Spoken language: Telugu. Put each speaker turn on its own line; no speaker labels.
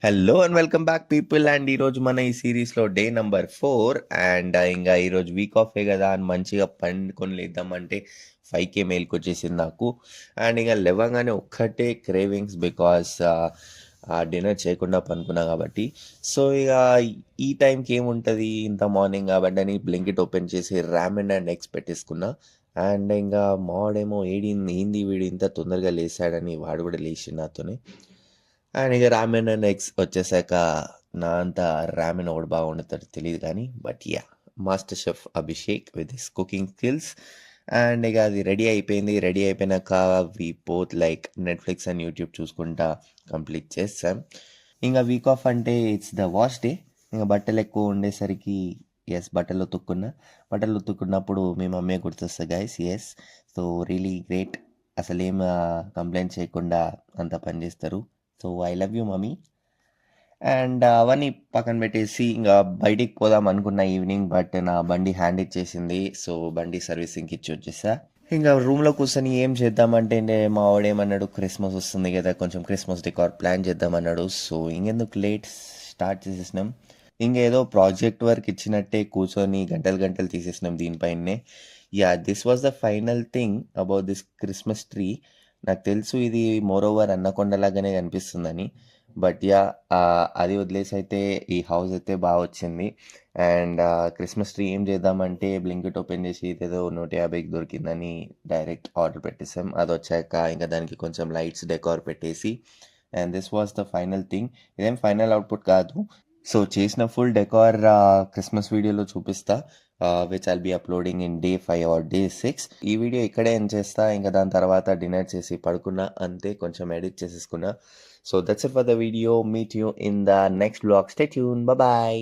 Hello and welcome back people. And ఈరోజు మన ఈ సిరీస్లో డే నంబర్ 4. అండ్ ఇంకా ఈరోజు వీక్ ఆఫే కదా అని మంచిగా పండుకొని లేద్దామంటే 5కే మెయిల్కి వచ్చేసింది నాకు. అండ్ ఇంకా లేవగానే ఒక్కటే క్రేవింగ్స్ బికాస్ డిన్నర్ చేయకుండా పనుకున్నా కాబట్టి. సో ఇక ఈ టైంకి ఏముంటుంది ఇంత మార్నింగ్ కాబట్టి అని బ్లింకిట్ ఓపెన్ చేసి రామెన్ అండ్ ఎగ్స్ పెట్టేసుకున్నా. అండ్ ఇంకా మావాడేమో ఏంది వీడు ఇంత తొందరగా లేసాడని వాడు కూడా లేచి నాతోనే. అండ్ ఇక రామెన్ అండ్ ఎగ్స్ వచ్చేసాక నా అంత రామెన్ ఒకటి బాగా వండుతాడు తెలియదు కానీ but yeah, master chef Abhishek with his cooking skills. And ఇక అది రెడీ అయిపోయింది. రెడీ అయిపోయినాక we both like Netflix and YouTube చూసుకుంటా కంప్లీట్ చేస్తాం. ఇంకా వీక్ ఆఫ్ అంటే ఇట్స్ ద వాష్ డే. ఇంకా బట్టలు ఎక్కువ ఉండేసరికి బట్టలు ఉతుక్కున్నా. బట్టలు ఉతుక్కున్నప్పుడు మీ మమ్మీ గుర్తొస్తుంది గైస్. So really great. అసలు ఏం కంప్లైంట్ చేయకుండా అంత పని చేస్తారు. So I love you mummy. And అవన్నీ పక్కన పెట్టేసి ఇంకా బయటికి పోదాం అనుకున్న ఈవినింగ్. బట్ నా బండి హ్యాండ్ ఇచ్చేసింది. సో బండి సర్వీసింగ్కి ఇచ్చి వచ్చేసా. ఇంకా రూమ్లో కూర్చొని ఏం చేద్దామంటే మా వాడేమన్నాడు, క్రిస్మస్ వస్తుంది కదా కొంచెం క్రిస్మస్ డెకార్ ప్లాన్ చేద్దామన్నాడు. సో ఇంకెందుకు లేట్ స్టార్ట్ చేసేసినాం. ఇంకేదో ప్రాజెక్ట్ వర్క్ ఇచ్చినట్టే కూర్చొని గంటలు గంటలు తీసేసినాం దీనిపైనే. This was the final thing about this Christmas tree. నాకు తెలుసు ఇది మోర్ ఓవర్ అన్నకొండలాగానే కనిపిస్తుందని. బట్ అది వదిలేసి అయితే ఈ హౌస్ అయితే బాగా వచ్చింది. అండ్ క్రిస్మస్ ట్రీ ఏం చేద్దామంటే బ్లింకిట్ ఓపెన్ చేసి ఇదేదో 150కి దొరికిందని డైరెక్ట్ ఆర్డర్ పెట్టేసాం. అది వచ్చాక ఇంకా దానికి కొంచెం లైట్స్ డెకార్ పెట్టేసి and this was the final thing. ఇదేం ఫైనల్ అవుట్పుట్ కాదు. సో చేసిన ఫుల్ డెకార్ క్రిస్మస్ వీడియోలో చూపిస్తా, which I'll be uploading in day 5 or day 6. ఈ వీడియో ఇక్కడే ఎండ్ చేస్తా. ఇంకా దాని తర్వాత డిన్నర్ చేసి పడుకున్నా అంతే, కొంచెం ఎడిట్ చేసేసుకున్నా. So that's it for the video. Meet you in the next blog. Stay tune. Bye.